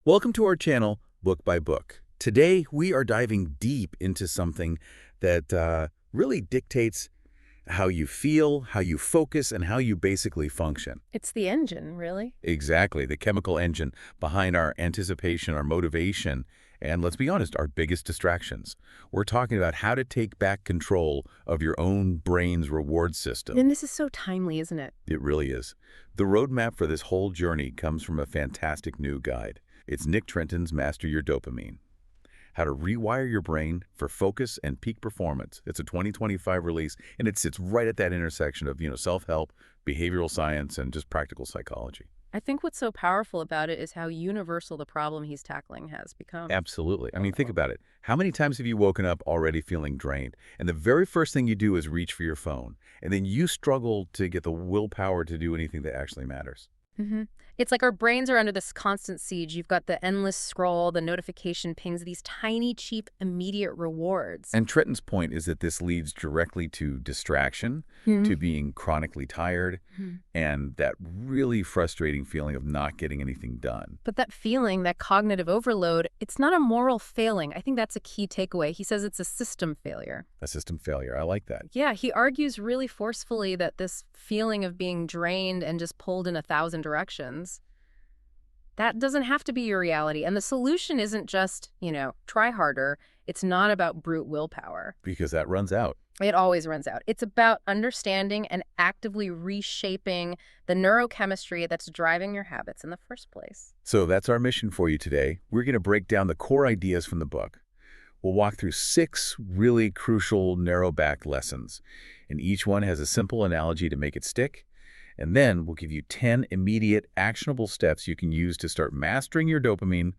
Welcome to our channel, Book by Book. Today, we are diving deep into something that really dictates how you feel, how you focus, and how you basically function. It's the engine, really. Exactly, the chemical engine behind our anticipation, our motivation, and let's be honest, our biggest distractions. We're talking about how to take back control of your own brain's reward system. And this is so timely, isn't it? It really is. The roadmap for this whole journey comes from a fantastic new guide. It's Nick Trenton's Master Your Dopamine. How to rewire your brain for focus and peak performance. It's a 2025 release, and it sits right at that intersection of, self-help, behavioral science, and just practical psychology. I think what's so powerful about it is how universal the problem he's tackling has become. Absolutely. I mean, think about it. How many times have you woken up already feeling drained, and the very first thing you do is reach for your phone, and then you struggle to get the willpower to do anything that actually matters? It's like our brains are under this constant siege. You've got the endless scroll, the notification pings, these tiny, cheap, immediate rewards. And Trenton's point is that this leads directly to distraction, to being chronically tired, and that really frustrating feeling of not getting anything done. But that feeling, that cognitive overload, it's not a moral failing. I think that's a key takeaway. He says it's a system failure. A system failure. I like that. Yeah, he argues really forcefully that this feeling of being drained and just pulled in 1,000 directions, that doesn't have to be your reality. And the solution isn't just, try harder. It's not about brute willpower. Because that runs out. It always runs out. It's about understanding and actively reshaping the neurochemistry that's driving your habits in the first place. So that's our mission for you today. We're going to break down the core ideas from the book. We'll walk through 6 really crucial narrow-back lessons, and each one has a simple analogy to make it stick. And then we'll give you 10 immediate, actionable steps you can use to start mastering your dopamine,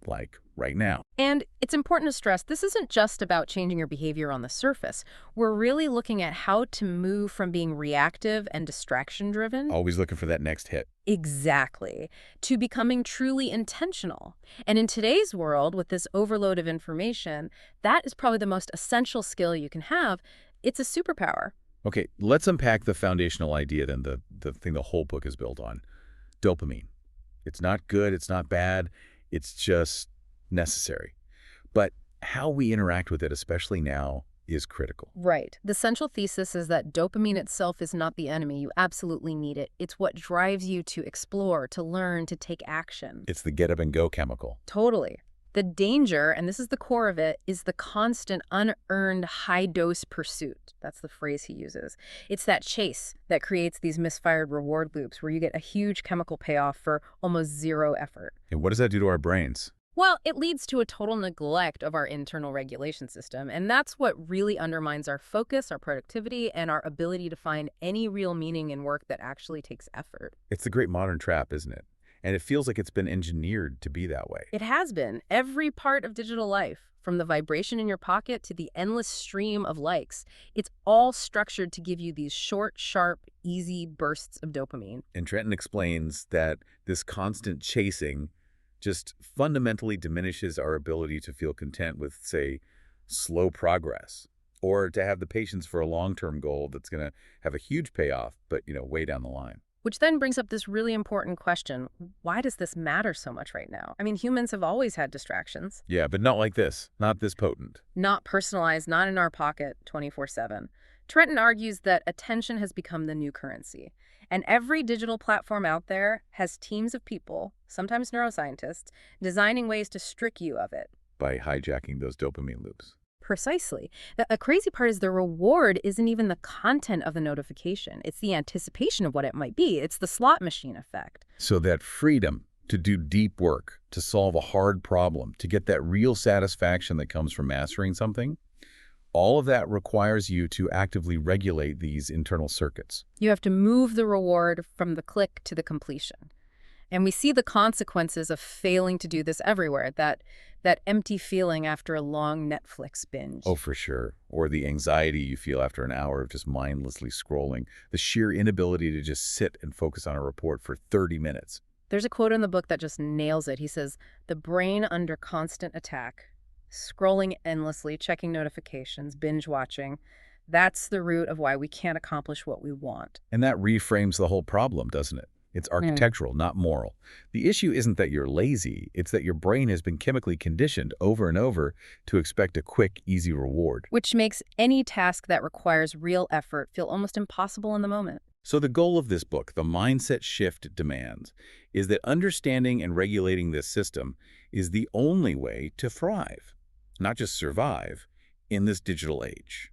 like right now. And it's important to stress, this isn't just about changing your behavior on the surface. We're really looking at how to move from being reactive and distraction-driven. Always looking for that next hit. Exactly. To becoming truly intentional. And in today's world, with this overload of information, that is probably the most essential skill you can have. It's a superpower. Okay, let's unpack the foundational idea then, the thing the whole book is built on. Dopamine. It's not good, it's not bad, it's just necessary. But how we interact with it, especially now, is critical. Right. The central thesis is that dopamine itself is not the enemy. You absolutely need it. It's what drives you to explore, to learn, to take action. It's the get up and go chemical. Totally. The danger, and this is the core of it, is the constant unearned high-dose pursuit. That's the phrase he uses. It's that chase that creates these misfired reward loops where you get a huge chemical payoff for almost zero effort. And what does that do to our brains? Well, it leads to a total neglect of our internal regulation system, and that's what really undermines our focus, our productivity, and our ability to find any real meaning in work that actually takes effort. It's the great modern trap, isn't it? And it feels like it's been engineered to be that way. It has been. Every part of digital life, from the vibration in your pocket to the endless stream of likes, it's all structured to give you these short, sharp, easy bursts of dopamine. And Trenton explains that this constant chasing just fundamentally diminishes our ability to feel content with, say, slow progress, or to have the patience for a long-term goal that's going to have a huge payoff, but, way down the line. Which then brings up this really important question. Why does this matter so much right now? I mean, humans have always had distractions. Yeah, but not like this. Not this potent. Not personalized, not in our pocket 24/7. Trenton argues that attention has become the new currency. And every digital platform out there has teams of people, sometimes neuroscientists, designing ways to strip you of it. By hijacking those dopamine loops. Precisely. The crazy part is the reward isn't even the content of the notification. It's the anticipation of what it might be. It's the slot machine effect. So that freedom to do deep work, to solve a hard problem, to get that real satisfaction that comes from mastering something, all of that requires you to actively regulate these internal circuits. You have to move the reward from the click to the completion. And we see the consequences of failing to do this everywhere, that empty feeling after a long Netflix binge. Oh, for sure. Or the anxiety you feel after an hour of just mindlessly scrolling, the sheer inability to just sit and focus on a report for 30 minutes. There's a quote in the book that just nails it. He says, "The brain under constant attack, scrolling endlessly, checking notifications, binge watching, that's the root of why we can't accomplish what we want." And that reframes the whole problem, doesn't it? It's architectural, not moral. The issue isn't that you're lazy, it's that your brain has been chemically conditioned over and over to expect a quick, easy reward. Which makes any task that requires real effort feel almost impossible in the moment. So the goal of this book, the mindset shift it demands, is that understanding and regulating this system is the only way to thrive, not just survive, in this digital age.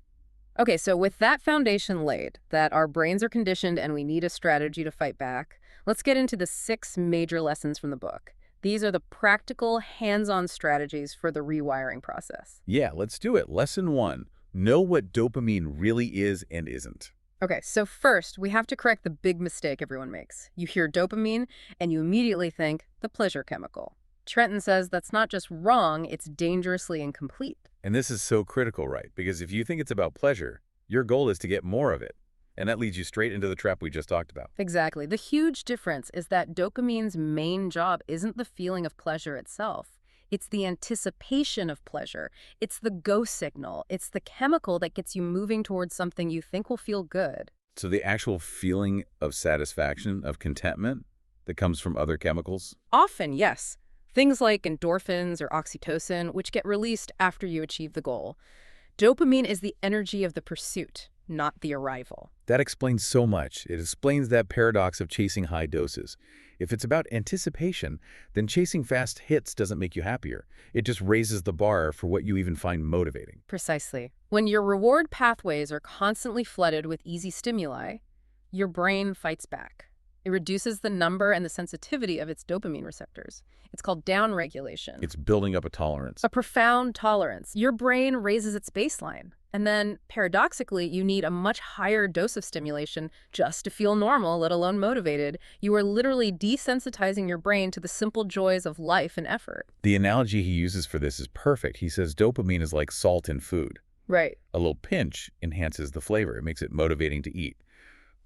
Okay, so with that foundation laid, that our brains are conditioned and we need a strategy to fight back, let's get into the 6 major lessons from the book. These are the practical, hands-on strategies for the rewiring process. Yeah, let's do it. Lesson 1, know what dopamine really is and isn't. Okay, so first, we have to correct the big mistake everyone makes. You hear dopamine, and you immediately think the pleasure chemical. Trenton says that's not just wrong, it's dangerously incomplete. And this is so critical, right? Because if you think it's about pleasure, your goal is to get more of it. And that leads you straight into the trap we just talked about. Exactly. The huge difference is that dopamine's main job isn't the feeling of pleasure itself. It's the anticipation of pleasure. It's the go signal. It's the chemical that gets you moving towards something you think will feel good. So the actual feeling of satisfaction, of contentment that comes from other chemicals? Often, yes. Things like endorphins or oxytocin, which get released after you achieve the goal. Dopamine is the energy of the pursuit, not the arrival. That explains so much. It explains that paradox of chasing high doses. If it's about anticipation, then chasing fast hits doesn't make you happier. It just raises the bar for what you even find motivating. Precisely. When your reward pathways are constantly flooded with easy stimuli, your brain fights back. It reduces the number and the sensitivity of its dopamine receptors. It's called downregulation. It's building up a tolerance. A profound tolerance. Your brain raises its baseline. And then, paradoxically, you need a much higher dose of stimulation just to feel normal, let alone motivated. You are literally desensitizing your brain to the simple joys of life and effort. The analogy he uses for this is perfect. He says dopamine is like salt in food. Right. A little pinch enhances the flavor. It makes it motivating to eat.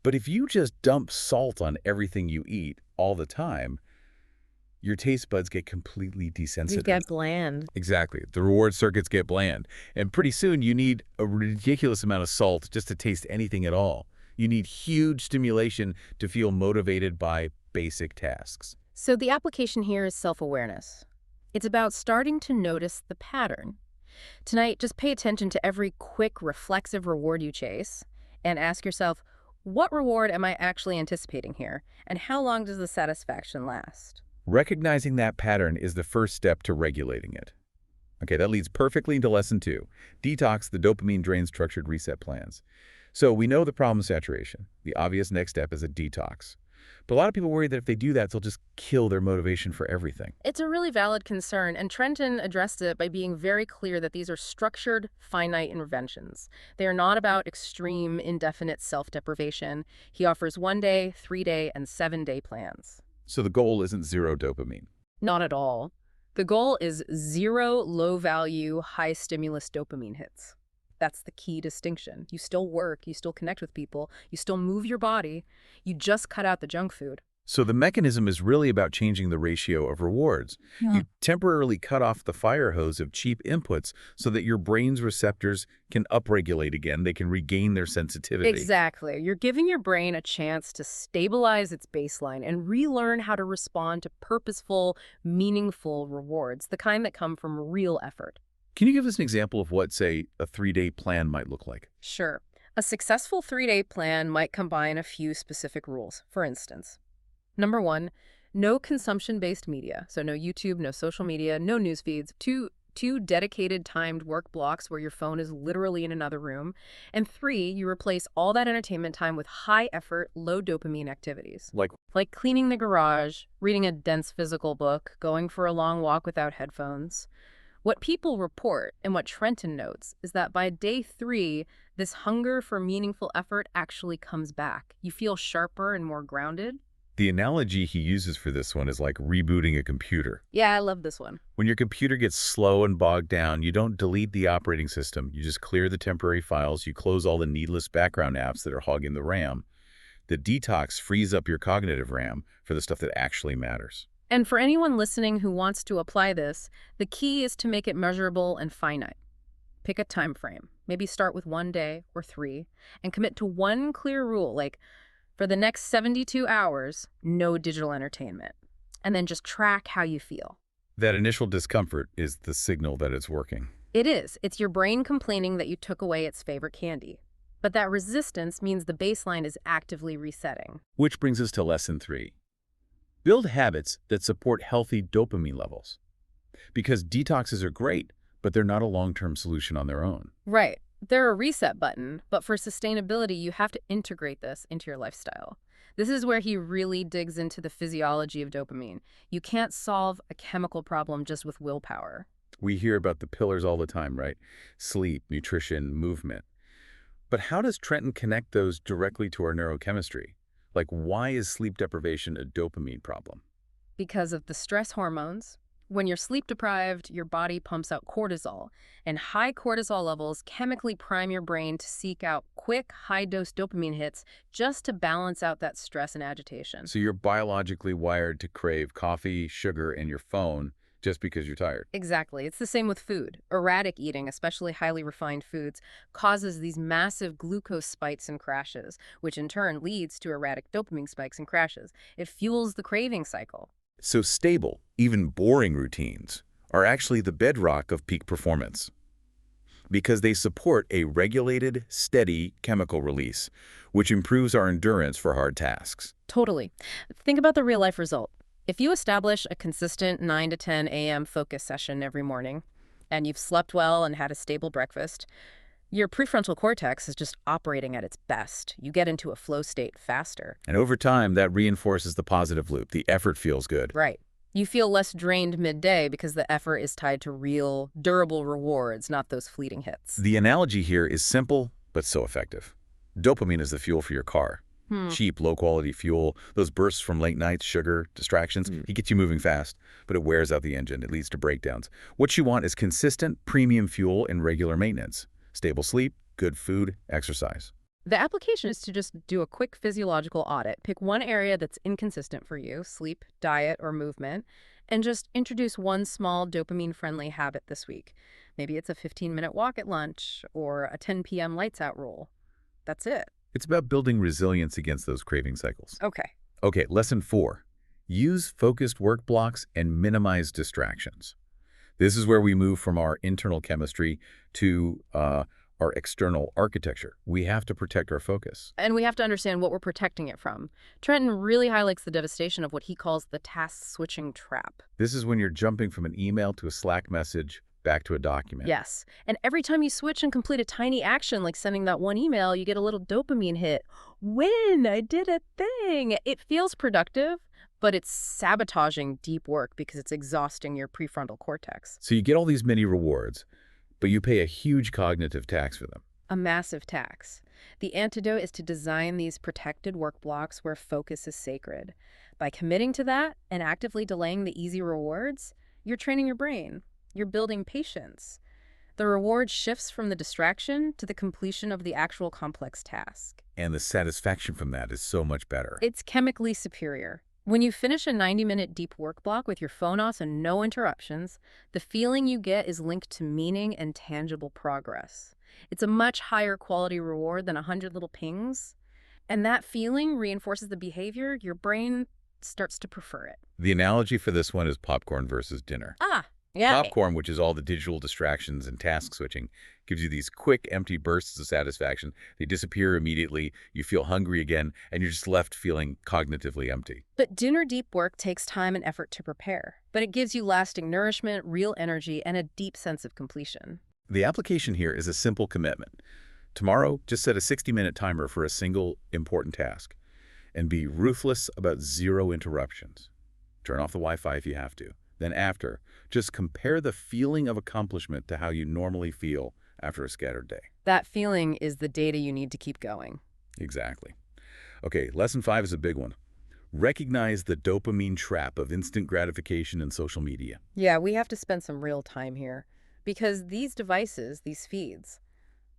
But if you just dump salt on everything you eat all the time, your taste buds get completely desensitized. You get bland. Exactly. The reward circuits get bland. And pretty soon you need a ridiculous amount of salt just to taste anything at all. You need huge stimulation to feel motivated by basic tasks. So the application here is self-awareness. It's about starting to notice the pattern. Tonight, just pay attention to every quick, reflexive reward you chase and ask yourself, what reward am I actually anticipating here? And how long does the satisfaction last? Recognizing that pattern is the first step to regulating it. Okay, that leads perfectly into lesson 2, Detox, the dopamine drain structured reset plans. So we know the problem is saturation. The obvious next step is a detox. But a lot of people worry that if they do that, they'll just kill their motivation for everything. It's a really valid concern, and Trenton addressed it by being very clear that these are structured, finite interventions. They are not about extreme, indefinite self-deprivation. He offers 1-day, 3-day, and 7-day plans. So the goal isn't zero dopamine. Not at all. The goal is 0 low-value, high-stimulus dopamine hits. That's the key distinction. You still work, you still connect with people, you still move your body, you just cut out the junk food. So the mechanism is really about changing the ratio of rewards. Yeah. You temporarily cut off the fire hose of cheap inputs so that your brain's receptors can upregulate again. They can regain their sensitivity. Exactly. You're giving your brain a chance to stabilize its baseline and relearn how to respond to purposeful, meaningful rewards, the kind that come from real effort. Can you give us an example of what, say, a 3-day plan might look like? Sure. A successful 3-day plan might combine a few specific rules. For instance, number 1, no consumption-based media. So no YouTube, no social media, no news feeds. Two dedicated timed work blocks where your phone is literally in another room. And 3, you replace all that entertainment time with high-effort, low-dopamine activities. Like cleaning the garage, reading a dense physical book, going for a long walk without headphones. What people report, and what Trenton notes, is that by day 3, this hunger for meaningful effort actually comes back. You feel sharper and more grounded. The analogy he uses for this one is like rebooting a computer. Yeah, I love this one. When your computer gets slow and bogged down, you don't delete the operating system. You just clear the temporary files. You close all the needless background apps that are hogging the RAM. The detox frees up your cognitive RAM for the stuff that actually matters. And for anyone listening who wants to apply this, the key is to make it measurable and finite. Pick a time frame. Maybe start with 1 day or 3, and commit to one clear rule, like For the next 72 hours, no digital entertainment. And then just track how you feel. That initial discomfort is the signal that it's working. It is. It's your brain complaining that you took away its favorite candy. But that resistance means the baseline is actively resetting. Which brings us to lesson 3. Build habits that support healthy dopamine levels. Because detoxes are great, but they're not a long-term solution on their own. Right. They're a reset button, but for sustainability, you have to integrate this into your lifestyle. This is where he really digs into the physiology of dopamine. You can't solve a chemical problem just with willpower. We hear about the pillars all the time, right? Sleep, nutrition, movement. But how does Trenton connect those directly to our neurochemistry? Like, why is sleep deprivation a dopamine problem? Because of the stress hormones. When you're sleep deprived, your body pumps out cortisol, and high cortisol levels chemically prime your brain to seek out quick, high-dose dopamine hits just to balance out that stress and agitation. So you're biologically wired to crave coffee, sugar, and your phone just because you're tired. Exactly. It's the same with food. Erratic eating, especially highly refined foods, causes these massive glucose spikes and crashes, which in turn leads to erratic dopamine spikes and crashes. It fuels the craving cycle. So stable, even boring routines are actually the bedrock of peak performance because they support a regulated, steady chemical release, which improves our endurance for hard tasks. Totally. Think about the real-life result. If you establish a consistent 9 to 10 a.m. focus session every morning, and you've slept well and had a stable breakfast, your prefrontal cortex is just operating at its best. You get into a flow state faster. And over time, that reinforces the positive loop. The effort feels good. Right. You feel less drained midday because the effort is tied to real, durable rewards, not those fleeting hits. The analogy here is simple, but so effective. Dopamine is the fuel for your car. Cheap, low-quality fuel, those bursts from late nights, sugar, distractions, it gets you moving fast, but it wears out the engine. It leads to breakdowns. What you want is consistent, premium fuel and regular maintenance. Stable sleep, good food, exercise. The application is to just do a quick physiological audit. Pick one area that's inconsistent for you, sleep, diet, or movement, and just introduce one small dopamine-friendly habit this week. Maybe it's a 15-minute walk at lunch or a 10 p.m. lights out rule. That's it. It's about building resilience against those craving cycles. Okay. Lesson 4. Use focused work blocks and minimize distractions. This is where we move from our internal chemistry to our external architecture. We have to protect our focus. And we have to understand what we're protecting it from. Trenton really highlights the devastation of what he calls the task switching trap. This is when you're jumping from an email to a Slack message back to a document. Yes. And every time you switch and complete a tiny action like sending that one email, you get a little dopamine hit. Win! I did a thing! It feels productive, but it's sabotaging deep work because it's exhausting your prefrontal cortex. So you get all these mini rewards, but you pay a huge cognitive tax for them. A massive tax. The antidote is to design these protected work blocks where focus is sacred. By committing to that and actively delaying the easy rewards, you're training your brain. You're building patience. The reward shifts from the distraction to the completion of the actual complex task. And the satisfaction from that is so much better. It's chemically superior. When you finish a 90-minute deep work block with your phone off and no interruptions, the feeling you get is linked to meaning and tangible progress. It's a much higher quality reward than 100 little pings. And that feeling reinforces the behavior. Your brain starts to prefer it. The analogy for this one is popcorn versus dinner. Yeah. Popcorn, which is all the digital distractions and task switching, gives you these quick, empty bursts of satisfaction. They disappear immediately, you feel hungry again, and you're just left feeling cognitively empty. But dinner deep work takes time and effort to prepare. But it gives you lasting nourishment, real energy, and a deep sense of completion. The application here is a simple commitment. Tomorrow, just set a 60-minute timer for a single important task, and be ruthless about 0 interruptions. Turn off the Wi-Fi if you have to. Then after, just compare the feeling of accomplishment to how you normally feel after a scattered day. That feeling is the data you need to keep going. Exactly. Okay, lesson 5 is a big one. Recognize the dopamine trap of instant gratification in social media. Yeah, we have to spend some real time here. Because these devices, these feeds,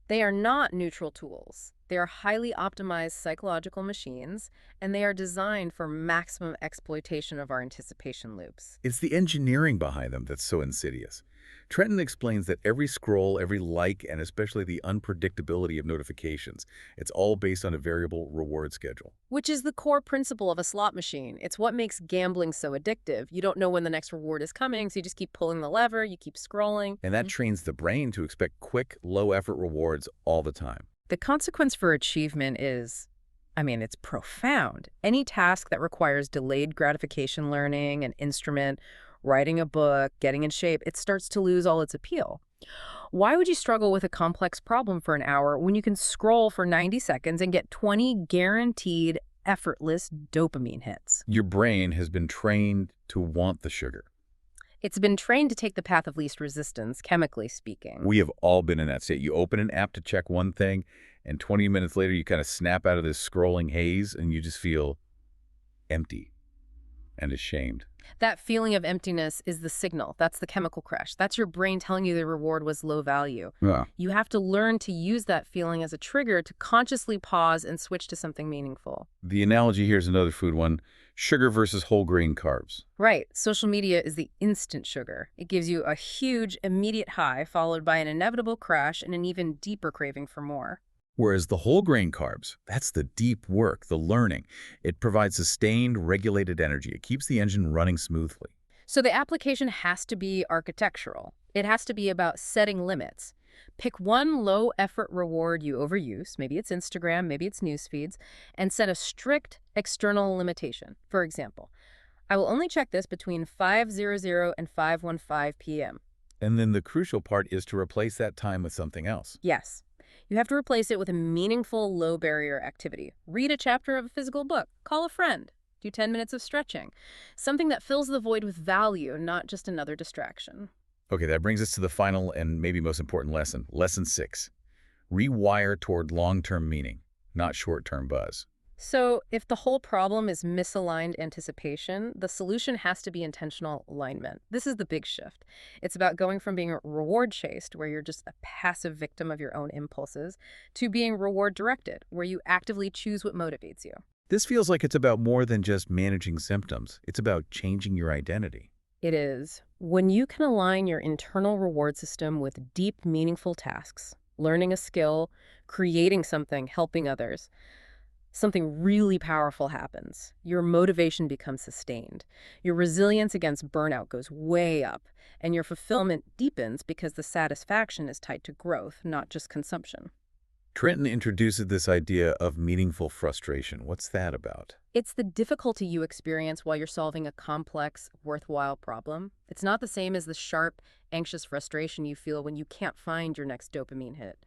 they are not neutral tools. They are highly optimized psychological machines, and they are designed for maximum exploitation of our anticipation loops. It's the engineering behind them that's so insidious. Trenton explains that every scroll, every like, and especially the unpredictability of notifications, it's all based on a variable reward schedule. Which is the core principle of a slot machine. It's what makes gambling so addictive. You don't know when the next reward is coming, so you just keep pulling the lever, you keep scrolling. And that trains the brain to expect quick, low-effort rewards all the time. The consequence for achievement is, it's profound. Any task that requires delayed gratification learning, an instrument, writing a book, getting in shape, it starts to lose all its appeal. Why would you struggle with a complex problem for an hour when you can scroll for 90 seconds and get 20 guaranteed, effortless dopamine hits? Your brain has been trained to want the sugar. It's been trained to take the path of least resistance, chemically speaking. We have all been in that state. You open an app to check one thing, and 20 minutes later, you kind of snap out of this scrolling haze, and you just feel empty and ashamed. That feeling of emptiness is the signal. That's the chemical crash. That's your brain telling you the reward was low value. Yeah. You have to learn to use that feeling as a trigger to consciously pause and switch to something meaningful. The analogy here is another food one, sugar versus whole grain carbs. Right. Social media is the instant sugar. It gives you a huge, immediate high, followed by an inevitable crash and an even deeper craving for more. Whereas the whole grain carbs, that's the deep work, the learning. It provides sustained, regulated energy. It keeps the engine running smoothly. So the application has to be architectural. It has to be about setting limits. Pick one low-effort reward you overuse, maybe it's Instagram, maybe it's news feeds, and set a strict external limitation. For example, I will only check this between 5:00 and 5:15 p.m. And then the crucial part is to replace that time with something else. Yes. You have to replace it with a meaningful, low-barrier activity. Read a chapter of a physical book. Call a friend. Do 10 minutes of stretching. Something that fills the void with value, not just another distraction. Okay, that brings us to the final and maybe most important lesson. Lesson 6. Rewire toward long-term meaning, not short-term buzz. So if the whole problem is misaligned anticipation, the solution has to be intentional alignment. This is the big shift. It's about going from being reward-chased, where you're just a passive victim of your own impulses, to being reward-directed, where you actively choose what motivates you. This feels like it's about more than just managing symptoms. It's about changing your identity. It is. When you can align your internal reward system with deep, meaningful tasks, learning a skill, creating something, helping others, something really powerful happens. Your motivation becomes sustained. Your resilience against burnout goes way up, and your fulfillment deepens because the satisfaction is tied to growth, not just consumption. Trenton introduces this idea of meaningful frustration. What's that about? It's the difficulty you experience while you're solving a complex, worthwhile problem. It's not the same as the sharp, anxious frustration you feel when you can't find your next dopamine hit.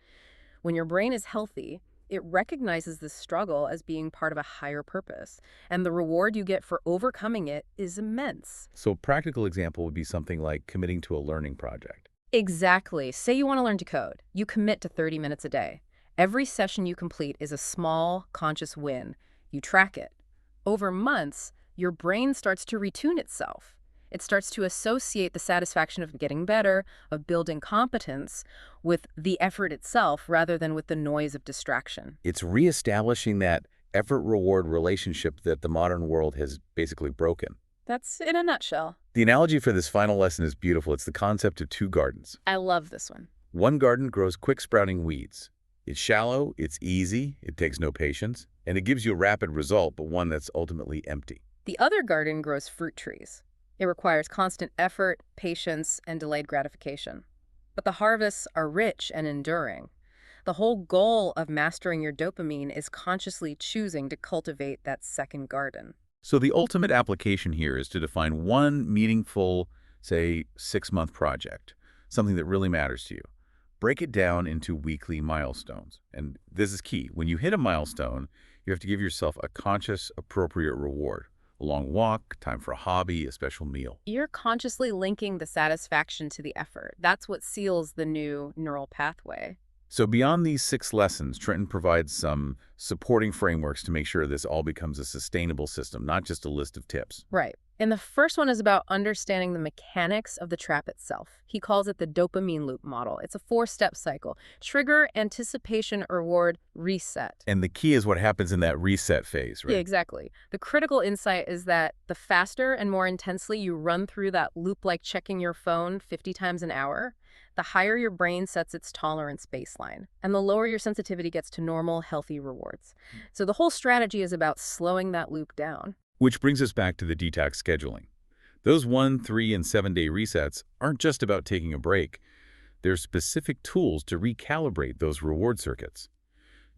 When your brain is healthy, it recognizes this struggle as being part of a higher purpose, and the reward you get for overcoming it is immense. So a practical example would be something like committing to a learning project. Exactly. Say you want to learn to code. You commit to 30 minutes a day. Every session you complete is a small, conscious win. You track it. Over months, your brain starts to retune itself. It starts to associate the satisfaction of getting better, of building competence, with the effort itself rather than with the noise of distraction. It's reestablishing that effort-reward relationship that the modern world has basically broken. That's in a nutshell. The analogy for this final lesson is beautiful. It's the concept of two gardens. I love this one. One garden grows quick-sprouting weeds. It's shallow, it's easy, it takes no patience, and it gives you a rapid result, but one that's ultimately empty. The other garden grows fruit trees. It requires constant effort, patience, and delayed gratification. But the harvests are rich and enduring. The whole goal of mastering your dopamine is consciously choosing to cultivate that second garden. So the ultimate application here is to define one meaningful, say, 6-month project, something that really matters to you. Break it down into weekly milestones. And this is key. When you hit a milestone, you have to give yourself a conscious, appropriate reward. A long walk, time for a hobby, a special meal. You're consciously linking the satisfaction to the effort. That's what seals the new neural pathway. So beyond these 6 lessons, Trenton provides some supporting frameworks to make sure this all becomes a sustainable system, not just a list of tips. Right. And the first one is about understanding the mechanics of the trap itself. He calls it the dopamine loop model. It's a 4-step cycle. Trigger, anticipation, reward, reset. And the key is what happens in that reset phase, Yeah, right? exactly. The critical insight is that the faster and more intensely you run through that loop, like checking your phone 50 times an hour, the higher your brain sets its tolerance baseline, and the lower your sensitivity gets to normal, healthy rewards. So the whole strategy is about slowing that loop down. Which brings us back to the detox scheduling. Those 1, 3, and 7-day resets aren't just about taking a break. There's specific tools to recalibrate those reward circuits.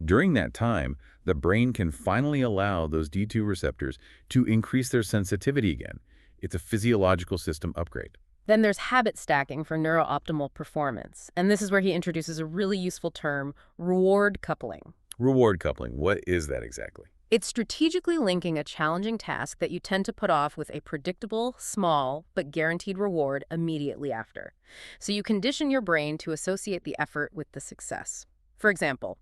During that time, the brain can finally allow those D2 receptors to increase their sensitivity again. It's a physiological system upgrade. Then there's habit stacking for neurooptimal performance. And this is where he introduces a really useful term, reward coupling. Reward coupling, what is that exactly? It's strategically linking a challenging task that you tend to put off with a predictable, small, but guaranteed reward immediately after. So you condition your brain to associate the effort with the success. For example,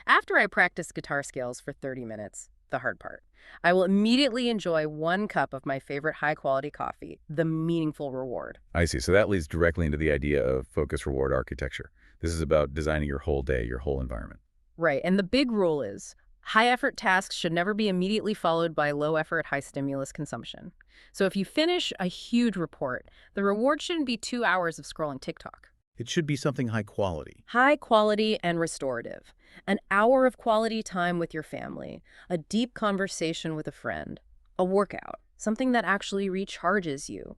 after I practice guitar scales for 30 minutes, the hard part, I will immediately enjoy 1 cup of my favorite high-quality coffee, the meaningful reward. I see. So that leads directly into the idea of focus reward architecture. This is about designing your whole day, your whole environment. Right, and the big rule is high-effort tasks should never be immediately followed by low-effort, high-stimulus consumption. So if you finish a huge report, the reward shouldn't be 2 hours of scrolling TikTok. It should be something high quality. High quality and restorative. An hour of quality time with your family, a deep conversation with a friend, a workout, something that actually recharges you.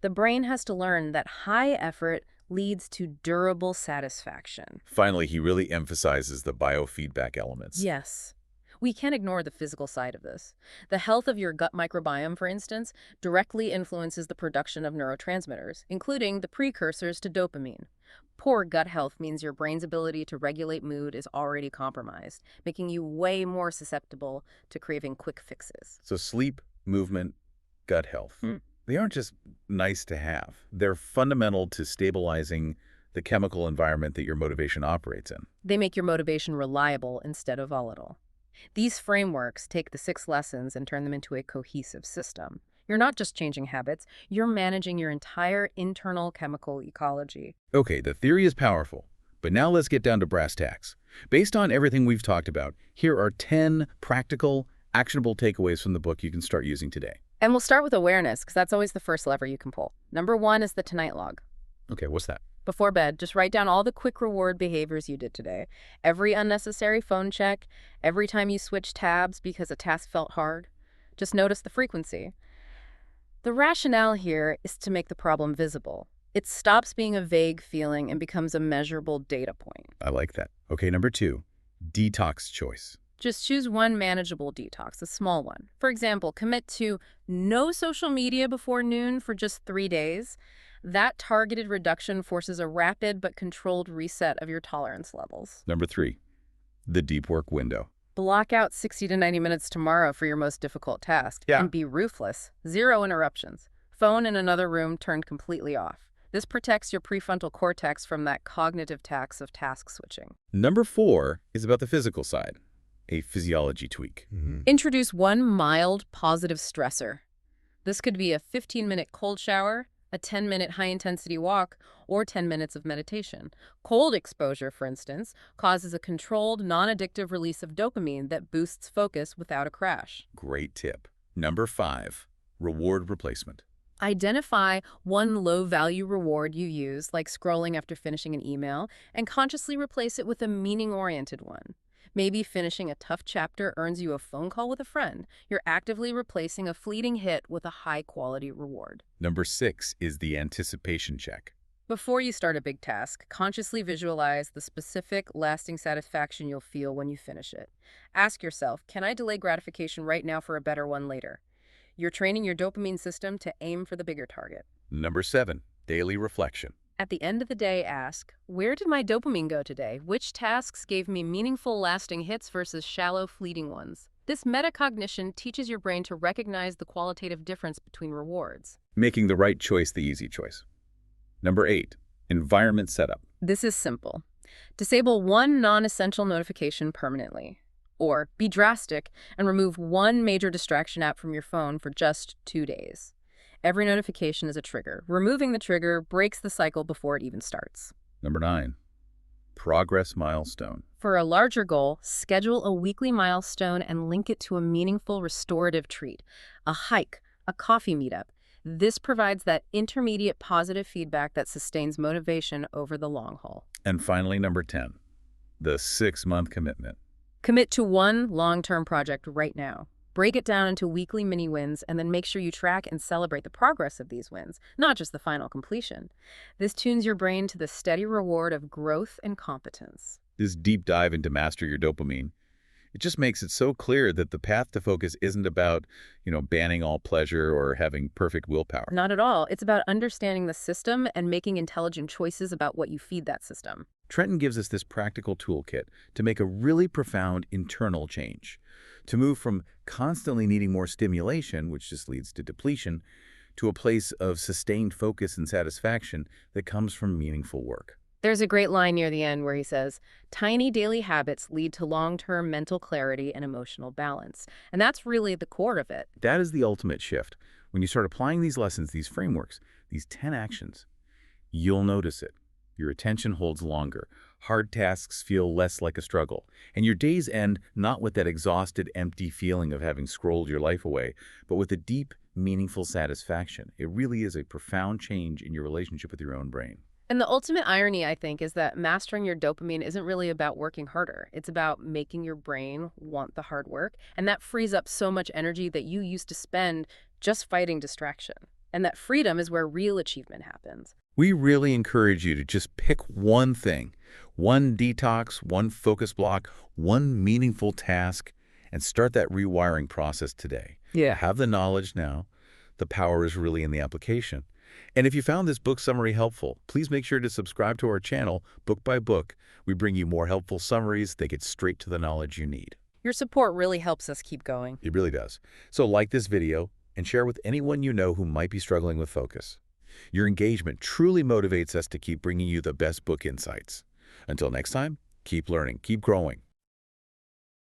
The brain has to learn that high effort leads to durable satisfaction. Finally, he really emphasizes the biofeedback elements. Yes. We can't ignore the physical side of this. The health of your gut microbiome, for instance, directly influences the production of neurotransmitters, including the precursors to dopamine. Poor gut health means your brain's ability to regulate mood is already compromised, making you way more susceptible to craving quick fixes. So sleep, movement, gut health. They aren't just nice to have. They're fundamental to stabilizing the chemical environment that your motivation operates in. They make your motivation reliable instead of volatile. These frameworks take the 6 lessons and turn them into a cohesive system. You're not just changing habits, you're managing your entire internal chemical ecology. Okay, the theory is powerful, but now let's get down to brass tacks. Based on everything we've talked about, here are 10 practical, actionable takeaways from the book you can start using today. And we'll start with awareness, because that's always the first lever you can pull. Number 1 is the tonight log. Okay, what's that? Before bed, just write down all the quick reward behaviors you did today. Every unnecessary phone check, every time you switched tabs because a task felt hard. Just notice the frequency. The rationale here is to make the problem visible. It stops being a vague feeling and becomes a measurable data point. I like that. Okay, number 2, detox choice. Just choose one manageable detox, a small one. For example, commit to no social media before noon for just 3 days. That targeted reduction forces a rapid but controlled reset of your tolerance levels. Number 3, the deep work window. Block out 60 to 90 minutes tomorrow for your most difficult task. Yeah. And be ruthless. 0 interruptions. Phone in another room turned completely off. This protects your prefrontal cortex from that cognitive tax of task switching. Number 4 is about the physical side, a physiology tweak. Introduce one mild positive stressor. This could be a 15-minute cold shower, a 10-minute high-intensity walk, or 10 minutes of meditation. Cold exposure, for instance, causes a controlled, non-addictive release of dopamine that boosts focus without a crash. Great tip. Number 5, reward replacement. Identify one low-value reward you use, like scrolling after finishing an email, and consciously replace it with a meaning-oriented one. Maybe finishing a tough chapter earns you a phone call with a friend. You're actively replacing a fleeting hit with a high-quality reward. Number 6 is the anticipation check. Before you start a big task, consciously visualize the specific, lasting satisfaction you'll feel when you finish it. Ask yourself, can I delay gratification right now for a better one later? You're training your dopamine system to aim for the bigger target. Number 7, daily reflection. At the end of the day, ask, where did my dopamine go today? Which tasks gave me meaningful, lasting hits versus shallow, fleeting ones? This metacognition teaches your brain to recognize the qualitative difference between rewards. Making the right choice the easy choice. Number 8, environment setup. This is simple. Disable one non-essential notification permanently. Or be drastic and remove one major distraction app from your phone for just 2 days. Every notification is a trigger. Removing the trigger breaks the cycle before it even starts. Number 9, progress milestone. For a larger goal, schedule a weekly milestone and link it to a meaningful restorative treat. A hike, a coffee meetup. This provides that intermediate positive feedback that sustains motivation over the long haul. And finally, number 10, the 6-month commitment. Commit to one long-term project right now. Break it down into weekly mini wins and then make sure you track and celebrate the progress of these wins, not just the final completion. This tunes your brain to the steady reward of growth and competence. This deep dive into Master Your Dopamine, it just makes it so clear that the path to focus isn't about, banning all pleasure or having perfect willpower. Not at all. It's about understanding the system and making intelligent choices about what you feed that system. Trenton gives us this practical toolkit to make a really profound internal change, to move from constantly needing more stimulation, which just leads to depletion, to a place of sustained focus and satisfaction that comes from meaningful work. There's a great line near the end where he says, tiny daily habits lead to long-term mental clarity and emotional balance. And that's really the core of it. That is the ultimate shift. When you start applying these lessons, these frameworks, these 10 actions, you'll notice it. Your attention holds longer. Hard tasks feel less like a struggle. And your days end not with that exhausted, empty feeling of having scrolled your life away, but with a deep, meaningful satisfaction. It really is a profound change in your relationship with your own brain. And the ultimate irony, I think, is that mastering your dopamine isn't really about working harder. It's about making your brain want the hard work. And that frees up so much energy that you used to spend just fighting distraction. And that freedom is where real achievement happens. We really encourage you to just pick one thing, one detox, one focus block, one meaningful task, and start that rewiring process today. Yeah. Have the knowledge now. The power is really in the application. And if you found this book summary helpful, please make sure to subscribe to our channel, Book by Book. We bring you more helpful summaries that get straight to the knowledge you need. Your support really helps us keep going. It really does. So like this video and share with anyone you know who might be struggling with focus. Your engagement truly motivates us to keep bringing you the best book insights. Until next time, keep learning, keep growing.